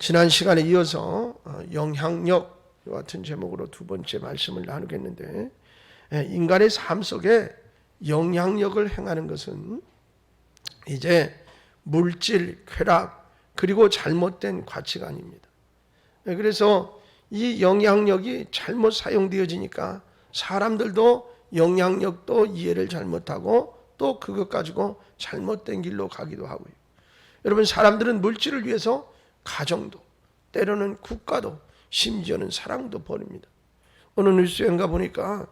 지난 시간에 이어서 영향력 같은 제목으로 두 번째 말씀을 나누겠는데, 인간의 삶 속에 영향력을 행하는 것은 이제 물질, 쾌락, 그리고 잘못된 가치관입니다. 그래서 이 영향력이 잘못 사용되어지니까 사람들도 영향력도 이해를 잘못하고 또 그것 가지고 잘못된 길로 가기도 하고요. 여러분, 사람들은 물질을 위해서 가정도, 때로는 국가도, 심지어는 사랑도 버립니다. 어느 뉴스엔가 보니까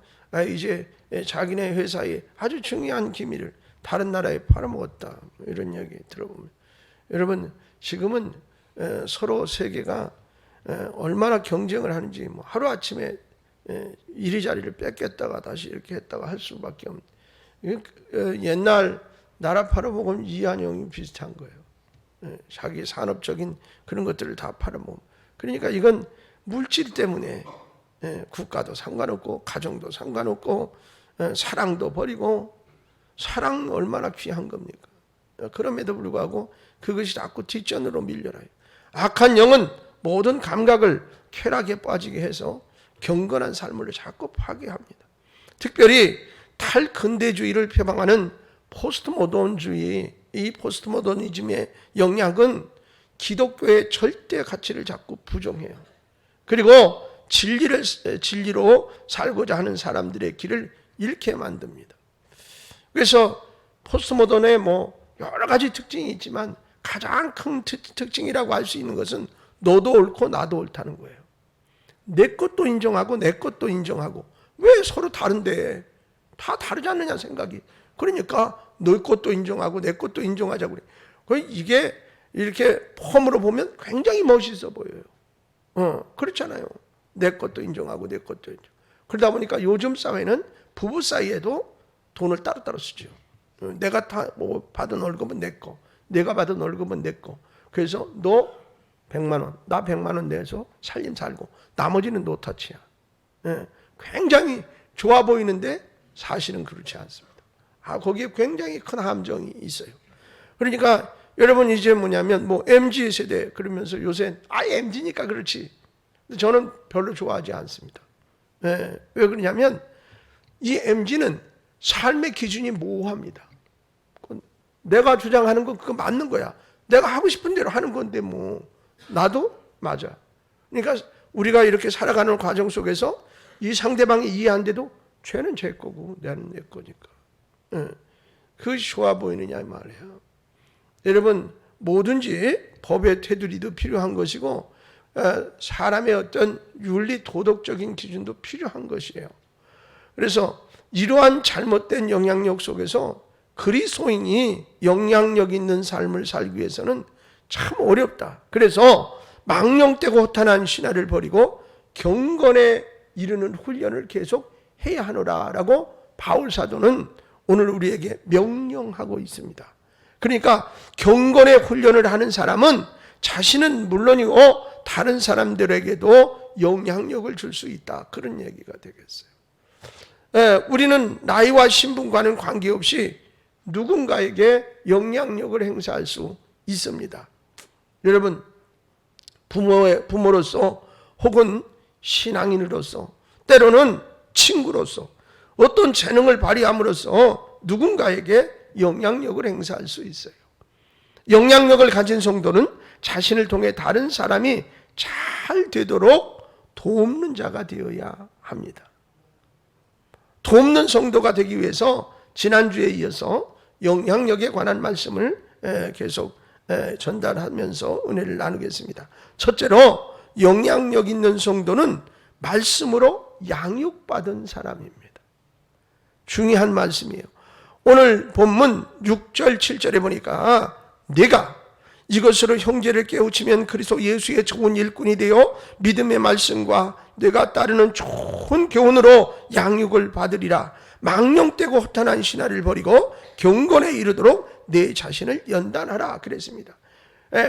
이제 자기네 회사의 아주 중요한 기밀을 다른 나라에 팔아먹었다, 이런 이야기 들어보면, 여러분, 지금은 서로 세계가 얼마나 경쟁을 하는지, 하루아침에 이리저리를 뺏겼다가 다시 이렇게 했다가 할 수밖에 없는, 옛날 나라 팔아먹으면 이한용이 비슷한 거예요. 자기 산업적인 그런 것들을 다 팔아먹으면. 그러니까 이건 물질 때문에 국가도 상관없고 가정도 상관없고 사랑도 버리고, 사랑 얼마나 귀한 겁니까? 그럼에도 불구하고 그것이 자꾸 뒷전으로 밀려나요. 악한 영은 모든 감각을 쾌락에 빠지게 해서 경건한 삶을 자꾸 파괴합니다. 특별히 탈근대주의를 표방하는 포스트모던주의, 이 포스트모더니즘의 영향은 기독교의 절대 가치를 자꾸 부정해요. 그리고 진리로 살고자 하는 사람들의 길을 잃게 만듭니다. 그래서 포스트모던의 여러 가지 특징이 있지만 가장 큰 특징이라고 할 수 있는 것은 너도 옳고 나도 옳다는 거예요. 내 것도 인정하고 내 것도 인정하고, 왜 서로 다른데 다 다르지 않느냐 생각이. 그러니까 너 것도 인정하고 내 것도 인정하자고 그래. 이게 이렇게 폼으로 보면 굉장히 멋있어 보여요. 그렇잖아요. 내 것도 인정하고 내 것도 인정. 그러다 보니까 요즘 사회는 부부 사이에도 돈을 따로따로 쓰죠. 내가 받은 월급은 내 거, 내가 받은 월급은 내 거. 그래서 너 100만 원, 나 100만 원 내서 살림 살고 나머지는 노터치야. 굉장히 좋아 보이는데 사실은 그렇지 않습니다. 거기에 굉장히 큰 함정이 있어요. 그러니까 여러분, 이제 뭐냐면 MZ 세대 그러면서 요새 MZ니까 그렇지. 저는 별로 좋아하지 않습니다. 왜 그러냐면 이 MZ는 삶의 기준이 모호합니다. 내가 주장하는 건 그거 맞는 거야. 내가 하고 싶은 대로 하는 건데 나도 맞아. 그러니까 우리가 이렇게 살아가는 과정 속에서 이 상대방이 이해 안 돼도 죄는 제 거고 나는 내 거니까. 그것이 좋아 보이느냐 이 말이에요. 여러분, 뭐든지 법의 테두리도 필요한 것이고 사람의 어떤 윤리 도덕적인 기준도 필요한 것이에요. 그래서 이러한 잘못된 영향력 속에서 그리스도인이 영향력 있는 삶을 살기 위해서는 참 어렵다. 그래서 망령되고 허탄한 신화를 버리고 경건에 이르는 훈련을 계속 해야 하노라라고 바울 사도는 오늘 우리에게 명령하고 있습니다. 그러니까 경건의 훈련을 하는 사람은 자신은 물론이고 다른 사람들에게도 영향력을 줄 수 있다, 그런 얘기가 되겠어요. 우리는 나이와 신분과는 관계없이 누군가에게 영향력을 행사할 수 있습니다. 여러분, 부모로서 혹은 신앙인으로서, 때로는 친구로서 어떤 재능을 발휘함으로써 누군가에게 영향력을 행사할 수 있어요. 영향력을 가진 성도는 자신을 통해 다른 사람이 잘 되도록 돕는 자가 되어야 합니다. 돕는 성도가 되기 위해서 지난주에 이어서 영향력에 관한 말씀을 계속 전달하면서 은혜를 나누겠습니다. 첫째로, 영향력 있는 성도는 말씀으로 양육받은 사람입니다. 중요한 말씀이에요. 오늘 본문 6절 7절에 보니까 내가 이것으로 형제를 깨우치면 그리스도 예수의 좋은 일꾼이 되어 믿음의 말씀과 내가 따르는 좋은 교훈으로 양육을 받으리라. 망령되고 허탄한 신화를 버리고 경건에 이르도록 내 자신을 연단하라 그랬습니다.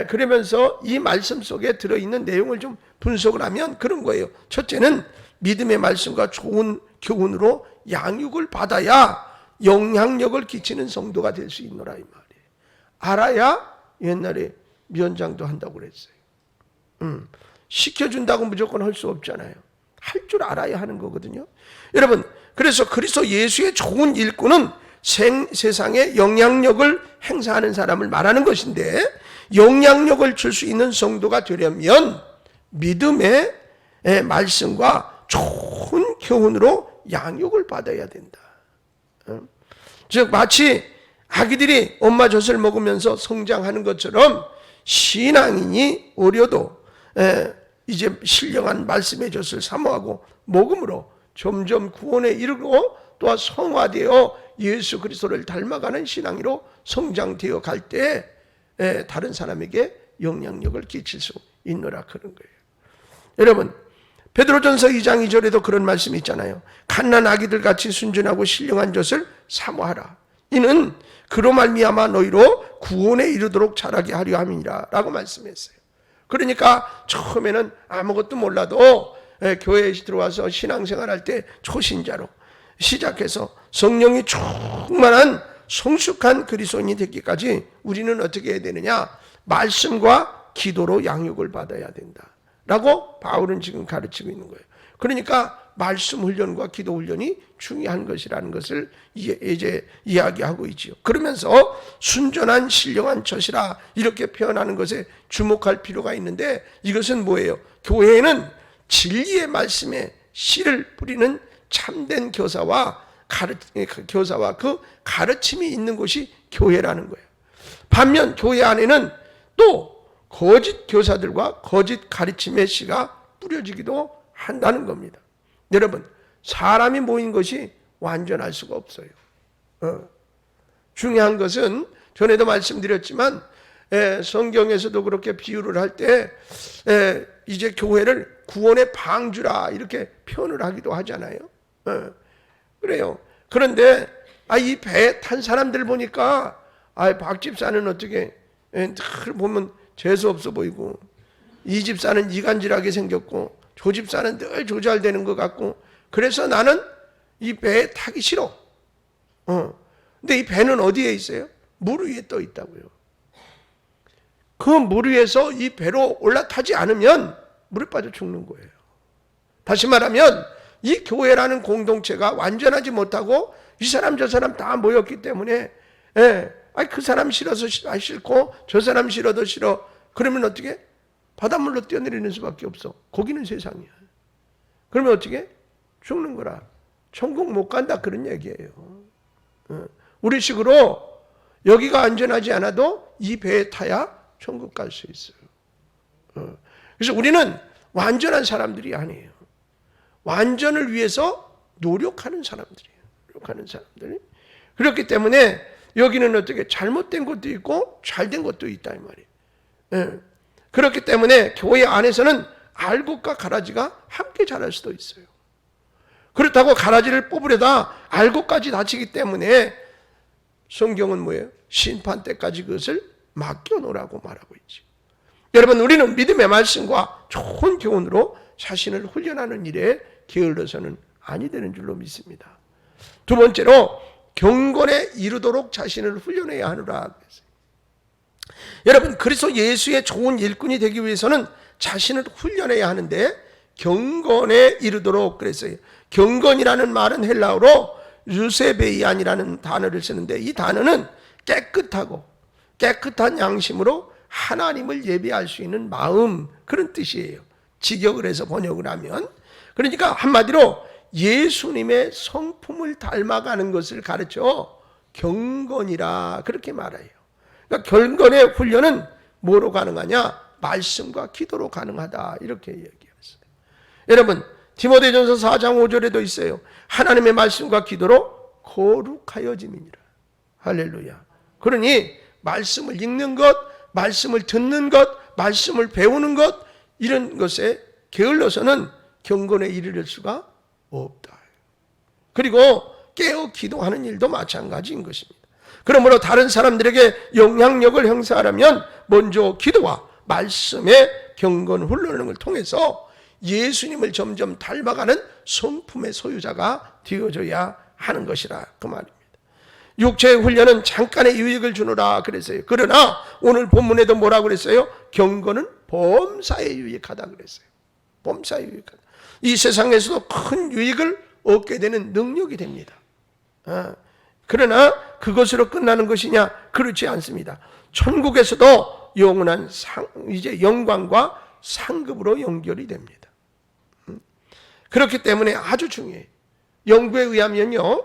그러면서 이 말씀 속에 들어있는 내용을 좀 분석을 하면 그런 거예요. 첫째는 믿음의 말씀과 좋은 교훈으로 양육을 받아야 영향력을 끼치는 성도가 될 수 있노라 이 말이에요. 알아야 옛날에 위원장도 한다고 그랬어요. 시켜준다고 무조건 할 수 없잖아요. 할 줄 알아야 하는 거거든요. 여러분, 그래서 그리스도 예수의 좋은 일꾼은 세상에 영향력을 행사하는 사람을 말하는 것인데, 영향력을 줄 수 있는 성도가 되려면 믿음의 말씀과 좋은 교훈으로 양육을 받아야 된다. 즉 마치 아기들이 엄마 젖을 먹으면서 성장하는 것처럼 신앙인이 어려도 이제 신령한 말씀의 젖을 사모하고 먹음으로 점점 구원에 이르고 또한 성화되어 예수 그리스도를 닮아가는 신앙으로 성장되어 갈 때 다른 사람에게 영향력을 끼칠 수 있노라 그런 거예요. 여러분, 베드로전서 2장 2절에도 그런 말씀이 있잖아요. 갓난 아기들 같이 순전하고 신령한 젖을 사모하라. 이는 그로 말미암아 너희로 구원에 이르도록 자라게 하려 함이니라 라고 말씀했어요. 그러니까 처음에는 아무것도 몰라도 교회에 들어와서 신앙생활할 때 초신자로 시작해서 성령이 충만한 성숙한 그리스도인이 되기까지 우리는 어떻게 해야 되느냐? 말씀과 기도로 양육을 받아야 된다 라고 바울은 지금 가르치고 있는 거예요. 그러니까 말씀 훈련과 기도 훈련이 중요한 것이라는 것을 이제 이야기하고 있지요. 그러면서 순전한 신령한 젖이라 이렇게 표현하는 것에 주목할 필요가 있는데, 이것은 뭐예요? 교회에는 진리의 말씀에 씨를 뿌리는 참된 교사와 그 가르침이 있는 곳이 교회라는 거예요. 반면 교회 안에는 또 거짓 교사들과 거짓 가르침의 씨가 뿌려지기도 한다는 겁니다. 여러분, 사람이 모인 것이 완전할 수가 없어요. 중요한 것은 전에도 말씀드렸지만 성경에서도 그렇게 비유를 할 때 이제 교회를 구원의 방주라 이렇게 표현을 하기도 하잖아요. 그래요. 그런데 이 배에 탄 사람들 보니까 박 집사는 어떻게 늘 보면 재수 없어 보이고, 이 집사는 이간질하게 생겼고, 조 집사는 늘 조잘되는 것 같고, 그래서 나는 이 배에 타기 싫어. 근데 이 배는 어디에 있어요? 물 위에 떠 있다고요. 그 물 위에서 이 배로 올라타지 않으면 물에 빠져 죽는 거예요. 다시 말하면 이 교회라는 공동체가 완전하지 못하고 이 사람 저 사람 다 모였기 때문에 그 사람 싫어서 싫고 저 사람 싫어도 싫어. 그러면 어떻게? 바닷물로 뛰어내리는 수밖에 없어. 거기는 세상이야. 그러면 어떻게? 죽는 거라. 천국 못 간다 그런 얘기예요. 우리 식으로 여기가 안전하지 않아도 이 배에 타야 천국 갈 수 있어요. 그래서 우리는 완전한 사람들이 아니에요. 완전을 위해서 노력하는 사람들이에요. 노력하는 사람들이. 그렇기 때문에 여기는 어떻게 잘못된 것도 있고 잘된 것도 있다 이 말이에요. 그렇기 때문에 교회 안에서는 알곡과 가라지가 함께 자랄 수도 있어요. 그렇다고 가라지를 뽑으려다 알곡까지 다치기 때문에 성경은 뭐예요? 심판 때까지 그것을 맡겨놓으라고 말하고 있죠. 여러분, 우리는 믿음의 말씀과 좋은 교훈으로 자신을 훈련하는 일에 게을러서는 아니 되는 줄로 믿습니다. 두 번째로 경건에 이르도록 자신을 훈련해야 하노라. 여러분, 그리스도 예수의 좋은 일꾼이 되기 위해서는 자신을 훈련해야 하는데 경건에 이르도록 그랬어요. 경건이라는 말은 헬라어로 유세베이안이라는 단어를 쓰는데, 이 단어는 깨끗한 양심으로 하나님을 예배할 수 있는 마음, 그런 뜻이에요. 직역을 해서 번역을 하면. 그러니까 한마디로 예수님의 성품을 닮아가는 것을 가르쳐 경건이라 그렇게 말해요. 그러니까 경건의 훈련은 뭐로 가능하냐? 말씀과 기도로 가능하다 이렇게 얘기했어요. 여러분, 디모데전서 4장 5절에도 있어요. 하나님의 말씀과 기도로 거룩하여짐이니라. 할렐루야. 그러니 말씀을 읽는 것, 말씀을 듣는 것, 말씀을 배우는 것, 이런 것에 게을러서는 경건에 이르를 수가 없다. 그리고 깨어 기도하는 일도 마찬가지인 것입니다. 그러므로 다른 사람들에게 영향력을 행사하려면 먼저 기도와 말씀의 경건 훈련을 통해서 예수님을 점점 닮아가는 성품의 소유자가 되어져야 하는 것이라 그 말입니다. 육체의 훈련은 잠깐의 유익을 주노라 그랬어요. 그러나 오늘 본문에도 뭐라고 그랬어요? 경건은 범사에 유익하다 그랬어요. 범사에 유익하다. 이 세상에서도 큰 유익을 얻게 되는 능력이 됩니다. 그러나 그것으로 끝나는 것이냐? 그렇지 않습니다. 천국에서도 영원한 이제 영광과 상급으로 연결이 됩니다. 그렇기 때문에 아주 중요해요. 연구에 의하면요,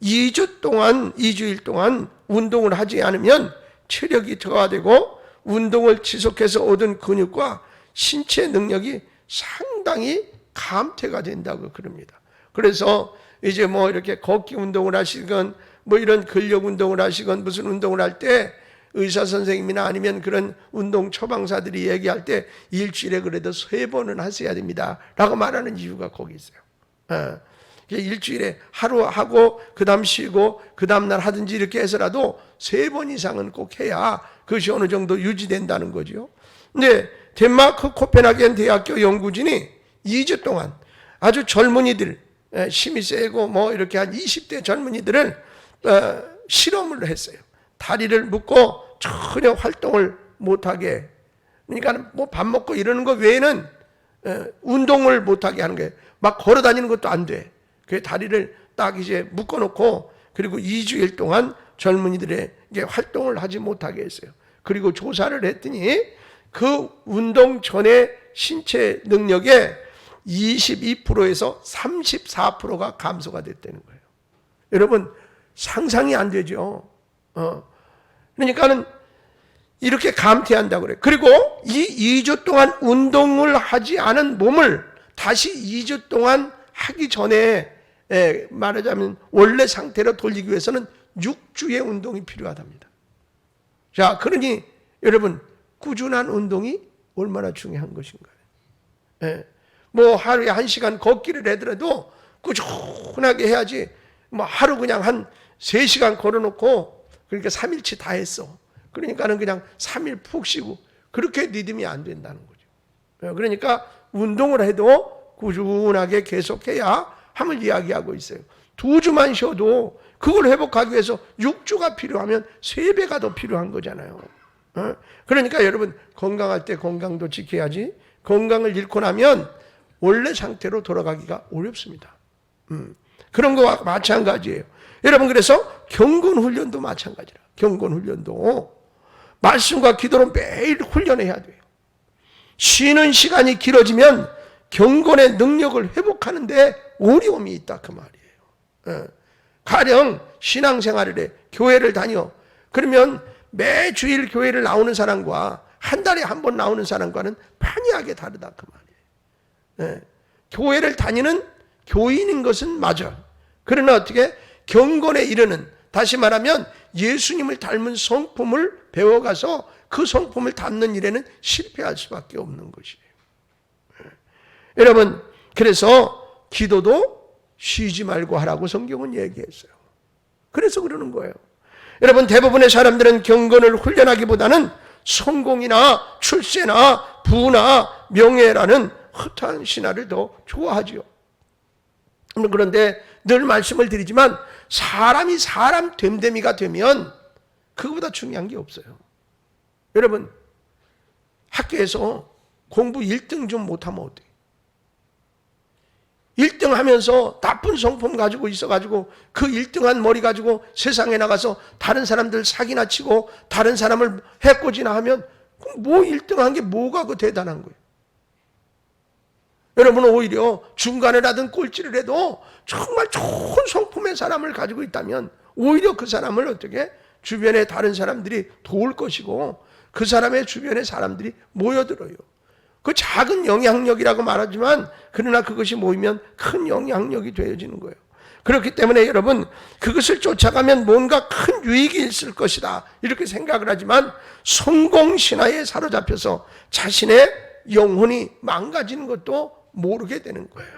2주일 동안 운동을 하지 않으면 체력이 저하되고 운동을 지속해서 얻은 근육과 신체 능력이 상당히 감퇴가 된다고 그럽니다. 그래서 이제 뭐 이렇게 걷기 운동을 하시건 뭐 이런 근력 운동을 하시건 무슨 운동을 할 때 의사 선생님이나 아니면 그런 운동 처방사들이 얘기할 때 일주일에 그래도 3번은 하셔야 됩니다 라고 말하는 이유가 거기 있어요. 일주일에 하루 하고 그 다음 쉬고 그 다음 날 하든지 이렇게 해서라도 3번 이상은 꼭 해야 그것이 어느 정도 유지된다는 거죠. 근데 덴마크 코펜하겐 대학교 연구진이 2주 동안 아주 젊은이들, 힘이 세고 뭐 이렇게 한 20대 젊은이들을 실험을 했어요. 다리를 묶고 전혀 활동을 못하게, 그러니까 뭐 밥 먹고 이러는 거 외에는 운동을 못하게 하는 거예요. 막 걸어 다니는 것도 안 돼. 그 다리를 딱 이제 묶어놓고 그리고 2주일 동안 젊은이들에게 활동을 하지 못하게 했어요. 그리고 조사를 했더니 그 운동 전에 신체 능력의 22%에서 34%가 감소가 됐다는 거예요. 여러분 상상이 안 되죠. 그러니까는 이렇게 감퇴한다고 그래요. 그리고 이 2주 동안 운동을 하지 않은 몸을 다시 2주 동안 하기 전에 말하자면 원래 상태로 돌리기 위해서는 6주의 운동이 필요하답니다. 자, 그러니 여러분 꾸준한 운동이 얼마나 중요한 것인가요? 뭐 하루에 1시간 걷기를 하더라도 꾸준하게 해야지. 뭐 하루 그냥 한 3시간 걸어놓고 그러니까 3일치 다 했어. 그러니까는 그냥 3일 푹 쉬고 그렇게 리듬이 안 된다는 거죠. 그러니까 운동을 해도 꾸준하게 계속해야 함을 이야기하고 있어요. 2주만 쉬어도 그걸 회복하기 위해서 6주가 필요하면 3배가 더 필요한 거잖아요. 그러니까 여러분 건강할 때 건강도 지켜야지. 건강을 잃고 나면 원래 상태로 돌아가기가 어렵습니다. 그런 거와 마찬가지예요. 여러분 그래서 경건훈련도 마찬가지라. 경건훈련도 말씀과 기도로 매일 훈련해야 돼요. 쉬는 시간이 길어지면 경건의 능력을 회복하는 데 어려움이 있다 그 말이에요. 가령 신앙생활을 교회를 다녀. 그러면 매주일 교회를 나오는 사람과 한 달에 한 번 나오는 사람과는 판이하게 다르다 그 말이에요. 교회를 다니는 교인인 것은 맞아. 그러나 어떻게 경건에 이르는, 다시 말하면 예수님을 닮은 성품을 배워가서 그 성품을 담는 일에는 실패할 수밖에 없는 것이에요. 여러분 그래서 기도도 쉬지 말고 하라고 성경은 얘기했어요. 그래서 그러는 거예요. 여러분 대부분의 사람들은 경건을 훈련하기보다는 성공이나 출세나 부나 명예라는 허탄 신화를 더 좋아하죠. 그런데 늘 말씀을 드리지만 사람이 사람 됨됨이가 되면 그거보다 중요한 게 없어요. 여러분 학교에서 공부 1등 좀 못하면 어때요? 1등 하면서 나쁜 성품 가지고 있어가지고 그 1등한 머리 가지고 세상에 나가서 다른 사람들 사기나 치고 다른 사람을 해코지나 하면 뭐 1등한 게 뭐가 그 대단한 거예요? 여러분은 오히려 중간에 라든 꼴찌를 해도 정말 좋은 성품의 사람을 가지고 있다면 오히려 그 사람을 어떻게 주변에 다른 사람들이 도울 것이고 그 사람의 주변에 사람들이 모여들어요. 그 작은 영향력이라고 말하지만 그러나 그것이 모이면 큰 영향력이 되어지는 거예요. 그렇기 때문에 여러분 그것을 쫓아가면 뭔가 큰 유익이 있을 것이다 이렇게 생각을 하지만 성공신화에 사로잡혀서 자신의 영혼이 망가지는 것도 모르게 되는 거예요.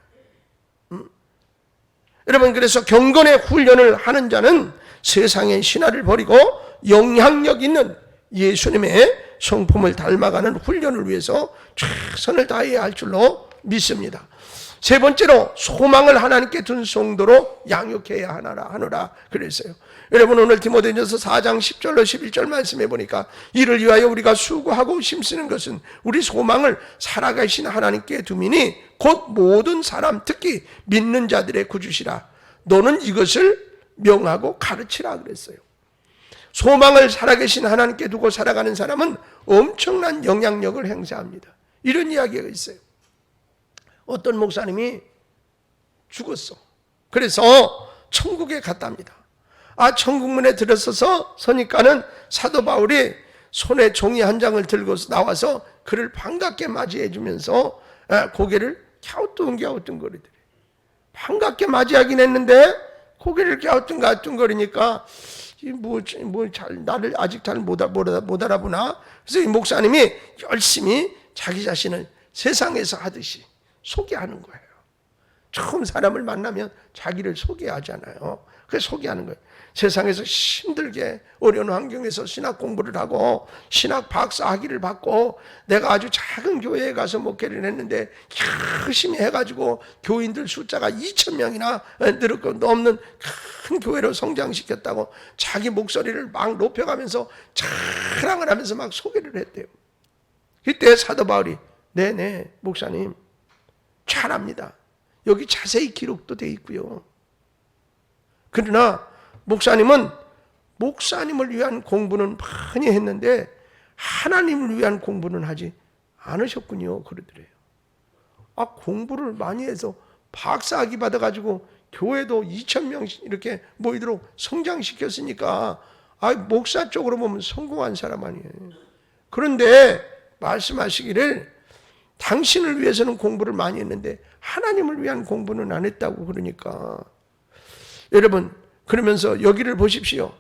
여러분 그래서 경건의 훈련을 하는 자는 세상의 신화를 버리고 영향력 있는 예수님의 성품을 닮아가는 훈련을 위해서 최선을 다해야 할 줄로 믿습니다. 세 번째로 소망을 하나님께 둔 성도로 양육해야 하노라 그랬어요. 여러분 오늘 디모데전서 4장 10절로 11절 말씀해 보니까 이를 위하여 우리가 수고하고 힘쓰는 것은 우리 소망을 살아계신 하나님께 두미니 곧 모든 사람 특히 믿는 자들의 구주시라. 너는 이것을 명하고 가르치라 그랬어요. 소망을 살아계신 하나님께 두고 살아가는 사람은 엄청난 영향력을 행사합니다. 이런 이야기가 있어요. 어떤 목사님이 죽었어. 그래서 천국에 갔답니다. 천국문에 들어서서 서니까는 사도 바울이 손에 종이 한 장을 들고 나와서 그를 반갑게 맞이해 주면서 고개를 갸우뚱거리더래. 반갑게 맞이하긴 했는데 고개를 갸우뚱거리니까 나를 아직 잘 못 알아보나. 그래서 이 목사님이 열심히 자기 자신을 세상에서 하듯이 소개하는 거예요. 처음 사람을 만나면 자기를 소개하잖아요. 그래서 소개하는 거예요. 세상에서 힘들게 어려운 환경에서 신학 공부를 하고 신학 박사 학위를 받고 내가 아주 작은 교회에 가서 목회를 했는데 열심히 해가지고 교인들 숫자가 2,000명이나 넘는 큰 교회로 성장시켰다고 자기 목소리를 막 높여가면서 자랑을 하면서 막 소개를 했대요. 그때 사도 바울이 네네 목사님 잘합니다. 여기 자세히 기록도 돼 있고요. 그러나 목사님은 목사님을 위한 공부는 많이 했는데 하나님을 위한 공부는 하지 않으셨군요. 그러더래요. 공부를 많이 해서 박사학위 받아가지고 교회도 2,000명 이렇게 모이도록 성장시켰으니까 목사 쪽으로 보면 성공한 사람 아니에요. 그런데 말씀하시기를 당신을 위해서는 공부를 많이 했는데 하나님을 위한 공부는 안 했다고 그러니까 여러분 그러면서 여기를 보십시오.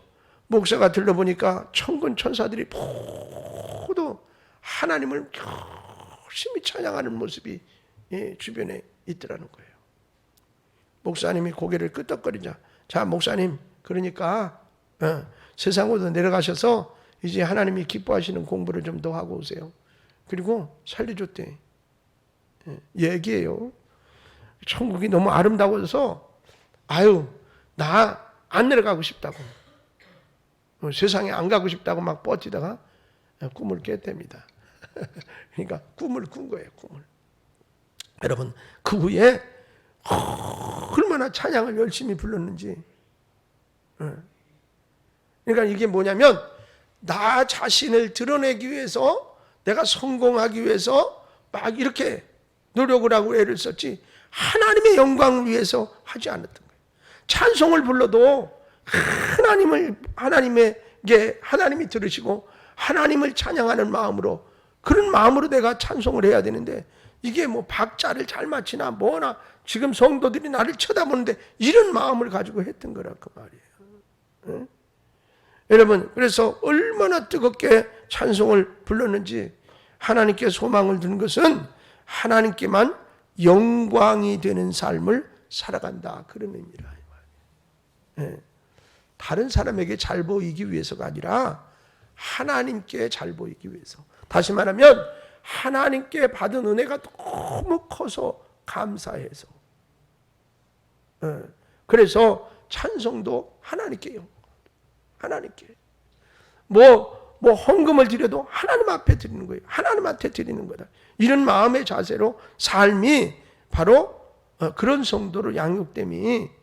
목사가 들러보니까 천군 천사들이 모두 하나님을 열심히 찬양하는 모습이 주변에 있더라는 거예요. 목사님이 고개를 끄덕거리자. 자 목사님 그러니까 세상으로 내려가셔서 이제 하나님이 기뻐하시는 공부를 좀 더 하고 오세요. 그리고 살려줬대. 얘기해요. 천국이 너무 아름다워서 나 안 내려가고 싶다고 세상에 안 가고 싶다고 막 뻗치다가 꿈을 깼답니다. 그러니까 꿈을 꾼 거예요. 꿈을. 여러분 그 후에 얼마나 찬양을 열심히 불렀는지. 그러니까 이게 뭐냐면 나 자신을 드러내기 위해서 내가 성공하기 위해서 막 이렇게 노력을 하고 애를 썼지 하나님의 영광을 위해서 하지 않았던 거예요. 찬송을 불러도 하나님이 들으시고 하나님을 찬양하는 마음으로 그런 마음으로 내가 찬송을 해야 되는데 이게 뭐 박자를 잘 맞히나 뭐나 지금 성도들이 나를 쳐다보는데 이런 마음을 가지고 했던 거라 그 말이에요. 여러분 그래서 얼마나 뜨겁게 찬송을 불렀는지 하나님께 소망을 두는 것은 하나님께만 영광이 되는 삶을 살아간다 그런 의미라. 다른 사람에게 잘 보이기 위해서가 아니라 하나님께 잘 보이기 위해서. 다시 말하면 하나님께 받은 은혜가 너무 커서 감사해서. 그래서 찬송도 하나님께요. 하나님께. 뭐 헌금을 드려도 하나님 앞에 드리는 거예요. 하나님한테 드리는 거다. 이런 마음의 자세로 삶이 바로 그런 성도로 양육됨이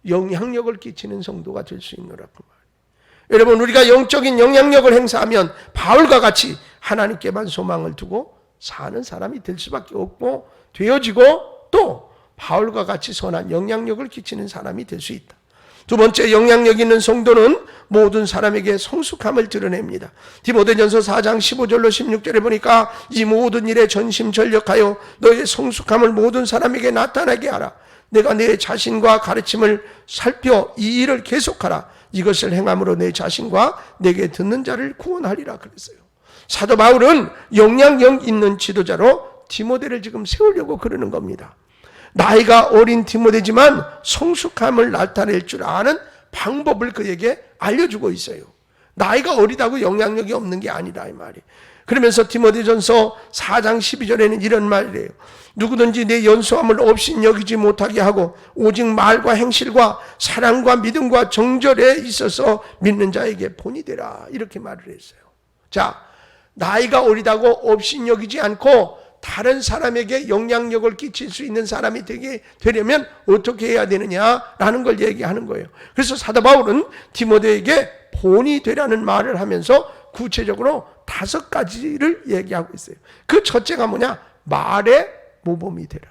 영향력을 끼치는 성도가 될 수 있노라 그 말. 여러분 우리가 영적인 영향력을 행사하면 바울과 같이 하나님께만 소망을 두고 사는 사람이 될 수밖에 없고 되어지고 또 바울과 같이 선한 영향력을 끼치는 사람이 될 수 있다. 두 번째 영향력 있는 성도는 모든 사람에게 성숙함을 드러냅니다. 디모데전서 4장 15절로 16절에 보니까 이 모든 일에 전심전력하여 너의 성숙함을 모든 사람에게 나타나게 하라. 내가 내 자신과 가르침을 살펴 이 일을 계속하라. 이것을 행함으로 내 자신과 내게 듣는 자를 구원하리라 그랬어요. 사도 바울은 영향력 있는 지도자로 디모데를 지금 세우려고 그러는 겁니다. 나이가 어린 디모데지만 성숙함을 나타낼 줄 아는 방법을 그에게 알려주고 있어요. 나이가 어리다고 영향력이 없는 게 아니라 이 말이. 그러면서 디모데전서 4장 12절에는 이런 말이래요. 누구든지 내 연소함을 없이 여기지 못하게 하고 오직 말과 행실과 사랑과 믿음과 정절에 있어서 믿는 자에게 본이 되라. 이렇게 말을 했어요. 자, 나이가 어리다고 없이 여기지 않고 다른 사람에게 영향력을 끼칠 수 있는 사람이 되려면 어떻게 해야 되느냐라는 걸 얘기하는 거예요. 그래서 사도 바울은 디모데에게 본이 되라는 말을 하면서 구체적으로 5가지를 얘기하고 있어요. 그 첫째가 뭐냐? 말의 모범이 되라.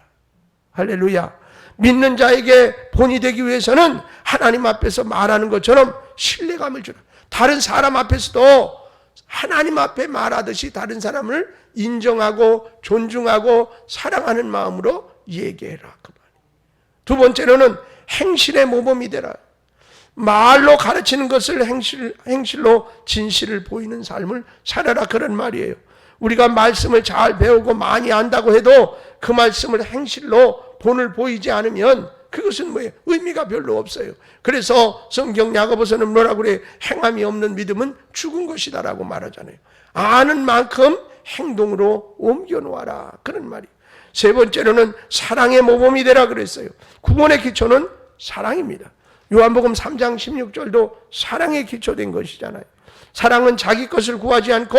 할렐루야. 믿는 자에게 본이 되기 위해서는 하나님 앞에서 말하는 것처럼 신뢰감을 주라. 다른 사람 앞에서도 하나님 앞에 말하듯이 다른 사람을 인정하고 존중하고 사랑하는 마음으로 얘기해라. 그 말이에요. 두 번째로는 행실의 모범이 되라. 말로 가르치는 것을 행실로 진실을 보이는 삶을 살아라. 그런 말이에요. 우리가 말씀을 잘 배우고 많이 안다고 해도 그 말씀을 행실로 본을 보이지 않으면 그것은 뭐예요? 의미가 별로 없어요. 그래서 성경 야고보서는 뭐라고 그래요? 행함이 없는 믿음은 죽은 것이다라고 말하잖아요. 아는 만큼 행동으로 옮겨놓아라. 그런 말이에요. 세 번째로는 사랑의 모범이 되라 그랬어요. 구원의 기초는 사랑입니다. 요한복음 3장 16절도 사랑에 기초된 것이잖아요. 사랑은 자기 것을 구하지 않고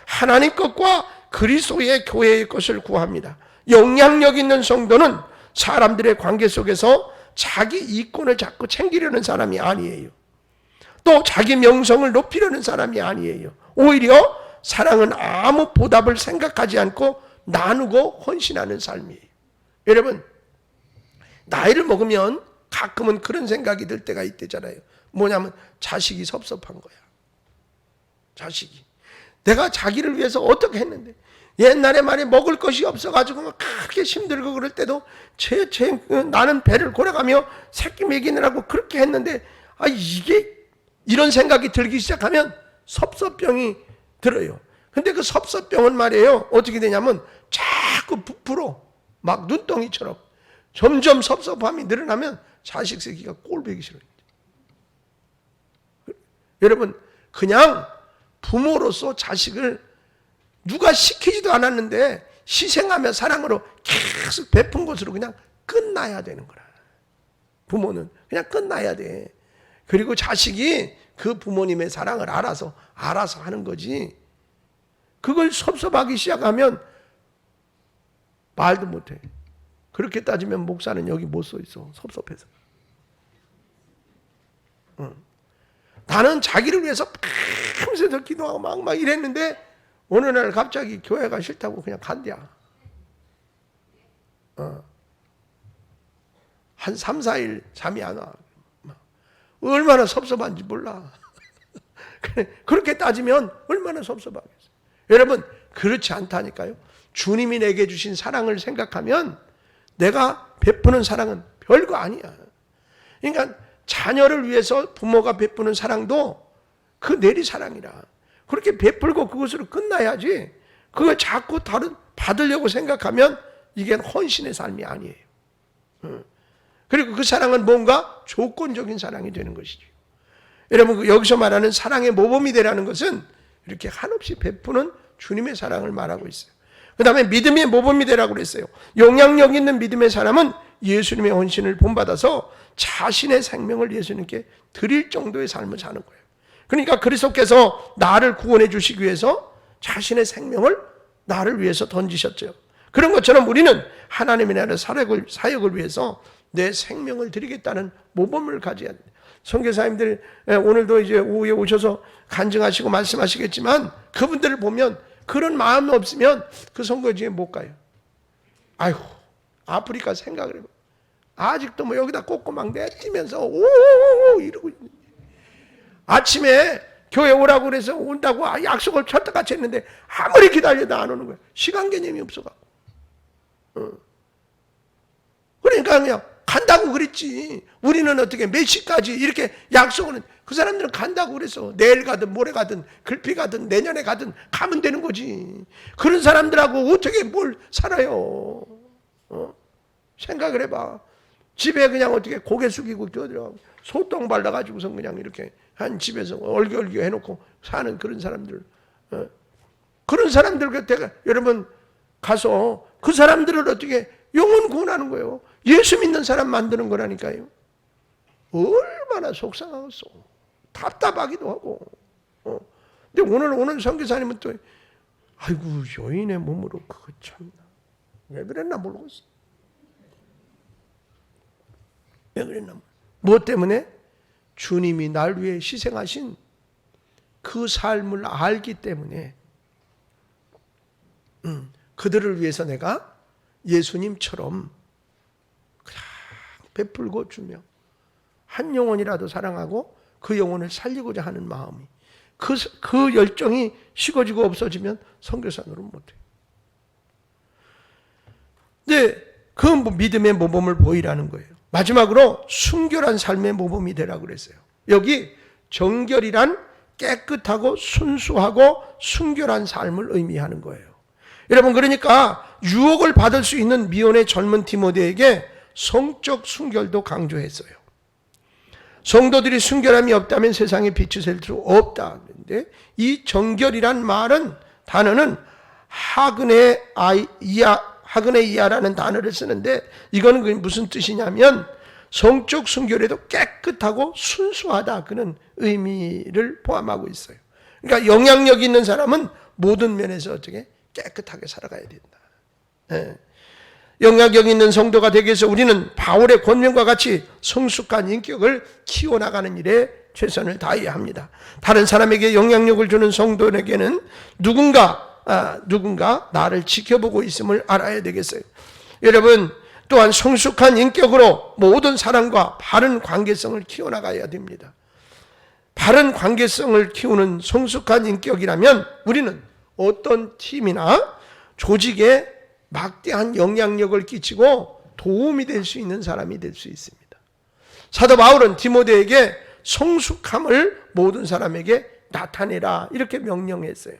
하나님 것과 그리스도의 교회의 것을 구합니다. 영향력 있는 성도는 사람들의 관계 속에서 자기 이권을 자꾸 챙기려는 사람이 아니에요. 또 자기 명성을 높이려는 사람이 아니에요. 오히려 사랑은 아무 보답을 생각하지 않고 나누고 헌신하는 삶이에요. 여러분, 나이를 먹으면 가끔은 그런 생각이 들 때가 있대잖아요. 뭐냐면 자식이 섭섭한 거야. 자식이. 내가 자기를 위해서 어떻게 했는데 옛날에 말에 먹을 것이 없어가지고 막 그렇게 힘들고 그럴 때도 나는 배를 골아가며 새끼 먹이느라고 그렇게 했는데 이게 이런 생각이 들기 시작하면 섭섭병이 들어요. 근데 그 섭섭병은 말이에요. 어떻게 되냐면 자꾸 부풀어. 막 눈덩이처럼. 점점 섭섭함이 늘어나면 자식 새끼가 꼴보기 싫어요. 여러분, 그냥 부모로서 자식을 누가 시키지도 않았는데 희생하며 사랑으로 계속 베푼 것으로 그냥 끝나야 되는 거라. 부모는 그냥 끝나야 돼. 그리고 자식이 그 부모님의 사랑을 알아서 하는 거지. 그걸 섭섭하기 시작하면 말도 못해. 그렇게 따지면 목사는 여기 못 서 있어. 섭섭해서. 나는 자기를 위해서 밤새서 기도하고 막 이랬는데 어느 날 갑자기 교회가 싫다고 그냥 간대야. 한 3, 4일 잠이 안 와. 얼마나 섭섭한지 몰라. 그렇게 따지면 얼마나 섭섭하겠어요. 여러분, 그렇지 않다니까요. 주님이 내게 주신 사랑을 생각하면 내가 베푸는 사랑은 별거 아니야. 그러니까 자녀를 위해서 부모가 베푸는 사랑도 그 내리사랑이라. 그렇게 베풀고 그것으로 끝나야지. 그걸 자꾸 받으려고 생각하면 이게 헌신의 삶이 아니에요. 그리고 그 사랑은 뭔가 조건적인 사랑이 되는 것이죠. 여러분, 여기서 말하는 사랑의 모범이 되라는 것은 이렇게 한없이 베푸는 주님의 사랑을 말하고 있어요. 그 다음에 믿음의 모범이 되라고 그랬어요. 영향력 있는 믿음의 사람은 예수님의 헌신을 본받아서 자신의 생명을 예수님께 드릴 정도의 삶을 사는 거예요. 그러니까 그리스도께서 나를 구원해 주시기 위해서 자신의 생명을 나를 위해서 던지셨죠. 그런 것처럼 우리는 하나님의 나라의 사역을 위해서 내 생명을 드리겠다는 모범을 가져야 돼요. 선교사님들 오늘도 이제 오후에 오셔서 간증하시고 말씀하시겠지만 그분들을 보면 그런 마음 없으면 그 선교지에 못 가요. 아이고, 아프리카 생각을 해봐. 아직도 뭐 여기다 꽂고막 내뛰면서 오오오 이러고 있는. 아침에 교회 오라고 그래서 온다고 약속을 쳤다같이 했는데 아무리 기다려도 안 오는 거야. 시간 개념이 없어갖고. 그러니까 그냥 간다고 그랬지. 우리는 어떻게 몇 시까지 이렇게 약속을, 그 사람들은 간다고 그래서 내일 가든 모레 가든 글피 가든 내년에 가든 가면 되는 거지. 그런 사람들하고 어떻게 뭘 살아요. 생각을 해봐. 집에 그냥 어떻게 고개 숙이고 뛰어들어가고 소똥 발라가지고서 그냥 이렇게 한 집에서 얼기얼기 해놓고 사는 그런 사람들. 그런 사람들 곁에 여러분 가서 그 사람들을 어떻게 영혼 구원하는 거예요. 예수 믿는 사람 만드는 거라니까요. 얼마나 속상하겠어. 답답하기도 하고. 근데 오늘 오는 선교사님은 또 아이고 여인의 몸으로 그거 참나 왜 그랬나 모르겠어. 왜 그랬나. 무엇 때문에? 주님이 날 위해 희생하신 그 삶을 알기 때문에 그들을 위해서 내가 예수님처럼 그냥 베풀고 주며 한 영혼이라도 사랑하고 그 영혼을 살리고자 하는 마음이 그 열정이 식어지고 없어지면 선교사 노릇 못해요. 근데 그 믿음의 모범을 보이라는 거예요. 마지막으로 순결한 삶의 모범이 되라고 그랬어요. 여기 정결이란 깨끗하고 순수하고 순결한 삶을 의미하는 거예요. 여러분 그러니까 유혹을 받을 수 있는 미혼의 젊은 디모데에게 성적 순결도 강조했어요. 성도들이 순결함이 없다면 세상에 빛이 셀 수 없다. 그런데 이 정결이란 단어는 하그네 이하라는 단어를 쓰는데 이거는 무슨 뜻이냐면 성적 순결에도 깨끗하고 순수하다 그런 의미를 포함하고 있어요. 그러니까 영향력 있는 사람은 모든 면에서 어떻게 깨끗하게 살아가야 된다. 영향력 있는 성도가 되기 위해서 우리는 바울의 권면과 같이 성숙한 인격을 키워나가는 일에 최선을 다해야 합니다. 다른 사람에게 영향력을 주는 성도에게는 누군가 나를 지켜보고 있음을 알아야 되겠어요. 여러분 또한 성숙한 인격으로 모든 사람과 바른 관계성을 키워나가야 됩니다. 바른 관계성을 키우는 성숙한 인격이라면 우리는 어떤 팀이나 조직에 막대한 영향력을 끼치고 도움이 될 수 있는 사람이 될 수 있습니다. 사도 바울은 디모데에게 성숙함을 모든 사람에게 나타내라 이렇게 명령했어요.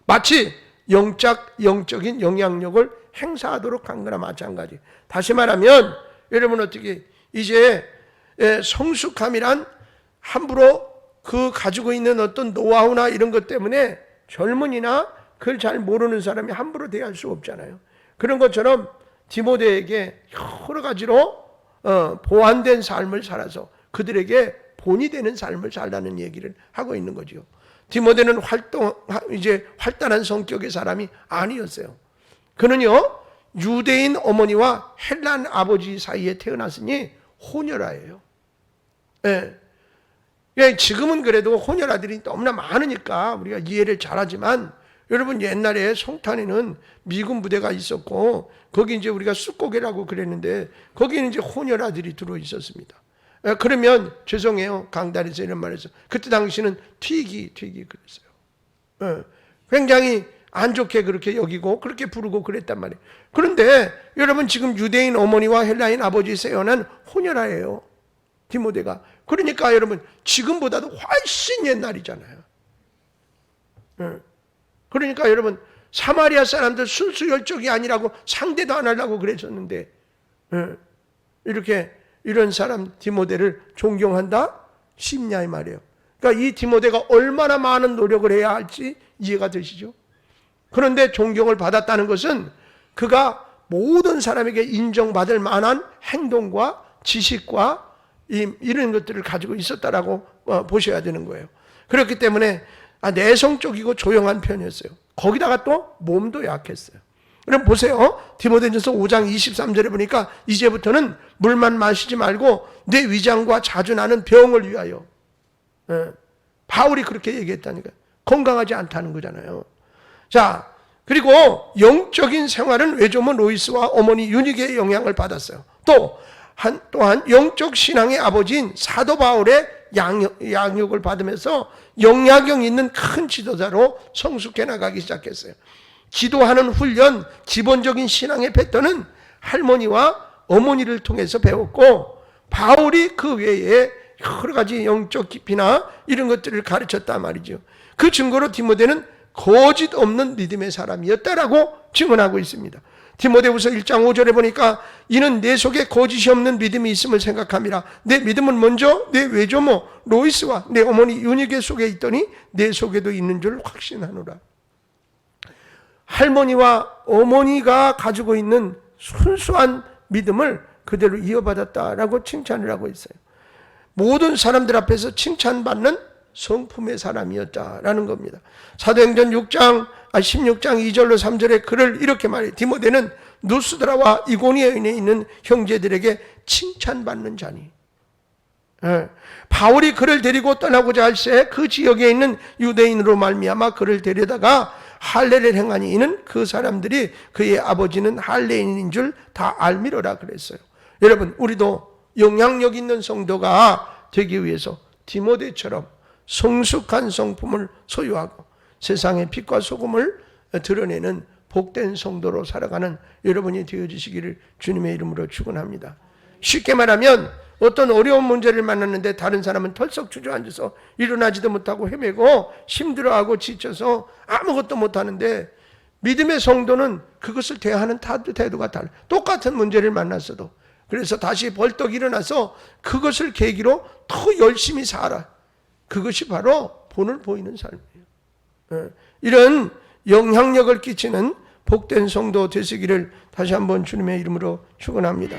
마치 영적인 영향력을 행사하도록 한 거나 마찬가지. 다시 말하면 여러분 어떻게 이제 성숙함이란 함부로 그 가지고 있는 어떤 노하우나 이런 것 때문에 젊은이나 그걸 잘 모르는 사람이 함부로 대할 수 없잖아요. 그런 것처럼 디모데에게 여러 가지로 보완된 삶을 살아서 그들에게 본이 되는 삶을 살라는 얘기를 하고 있는 거죠. 디모데는 활달한 성격의 사람이 아니었어요. 그는요 유대인 어머니와 헬란 아버지 사이에 태어났으니 호녀라예요. 지금은 그래도 호녀라들이 너무나 많으니까 우리가 이해를 잘하지만 여러분 옛날에 송탄에는 미군 부대가 있었고 거기 이제 우리가 숫고개라고 그랬는데 거기는 이제 호녀라들이 들어 있었습니다. 그러면 죄송해요 강단에서 이런 말해서 그때 당시는 튀기 그랬어요. 굉장히 안 좋게 그렇게 여기고 그렇게 부르고 그랬단 말이에요. 그런데 여러분 지금 유대인 어머니와 헬라인 아버지 세어난 호녀라예요 디모데가. 그러니까 여러분 지금보다도 훨씬 옛날이잖아요. 그러니까 여러분 사마리아 사람들 순수열적이 아니라고 상대도 안 하려고 그랬었는데 이렇게 이런 사람 디모데를 존경한다? 쉽냐 이 말이에요. 그러니까 이 디모데가 얼마나 많은 노력을 해야 할지 이해가 되시죠? 그런데 존경을 받았다는 것은 그가 모든 사람에게 인정받을 만한 행동과 지식과 이런 것들을 가지고 있었다라고 보셔야 되는 거예요. 그렇기 때문에 내성적이고 조용한 편이었어요. 거기다가 또 몸도 약했어요. 그럼 보세요. 디모데전서 5장 23절에 보니까 이제부터는 물만 마시지 말고 내 위장과 자주 나는 병을 위하여. 바울이 그렇게 얘기했다니까. 건강하지 않다는 거잖아요. 자, 그리고 영적인 생활은 외조모 로이스와 어머니 유니게의 영향을 받았어요. 또한 영적 신앙의 아버지인 사도 바울의 양육을 받으면서 영향력 있는 큰 지도자로 성숙해 나가기 시작했어요. 기도하는 훈련, 기본적인 신앙의 패턴은 할머니와 어머니를 통해서 배웠고 바울이 그 외에 여러 가지 영적 깊이나 이런 것들을 가르쳤단 말이죠. 그 증거로 디모데는 거짓 없는 믿음의 사람이었다라고 증언하고 있습니다. 디모데후서 1장 5절에 보니까 이는 내 속에 거짓이 없는 믿음이 있음을 생각함이라. 내 믿음은 먼저 내 외조모 로이스와 내 어머니 유니게 속에 있더니 내 속에도 있는 줄 확신하노라. 할머니와 어머니가 가지고 있는 순수한 믿음을 그대로 이어받았다라고 칭찬을 하고 있어요. 모든 사람들 앞에서 칭찬받는 성품의 사람이었다라는 겁니다. 사도행전 16장 2절로 3절에 글을 이렇게 말해요. 디모데는 누스드라와 이고니온에 있는 형제들에게 칭찬받는 자니. 바울이 그를 데리고 떠나고자 할새 그 지역에 있는 유대인으로 말미암아 그를 데려다가 할례를 행하니 이는 그 사람들이 그의 아버지는 할례인인 줄 다 알미러라 그랬어요. 여러분, 우리도 영향력 있는 성도가 되기 위해서 디모데처럼 성숙한 성품을 소유하고 세상의 빛과 소금을 드러내는 복된 성도로 살아가는 여러분이 되어주시기를 주님의 이름으로 축원합니다. 쉽게 말하면 어떤 어려운 문제를 만났는데 다른 사람은 털썩 주저앉아서 일어나지도 못하고 헤매고 힘들어하고 지쳐서 아무것도 못하는데 믿음의 성도는 그것을 대하는 태도가 달라요. 똑같은 문제를 만났어도. 그래서 다시 벌떡 일어나서 그것을 계기로 더 열심히 살아. 그것이 바로 본을 보이는 삶이에요. 이런 영향력을 끼치는 복된 성도 되시기를 다시 한번 주님의 이름으로 축원합니다.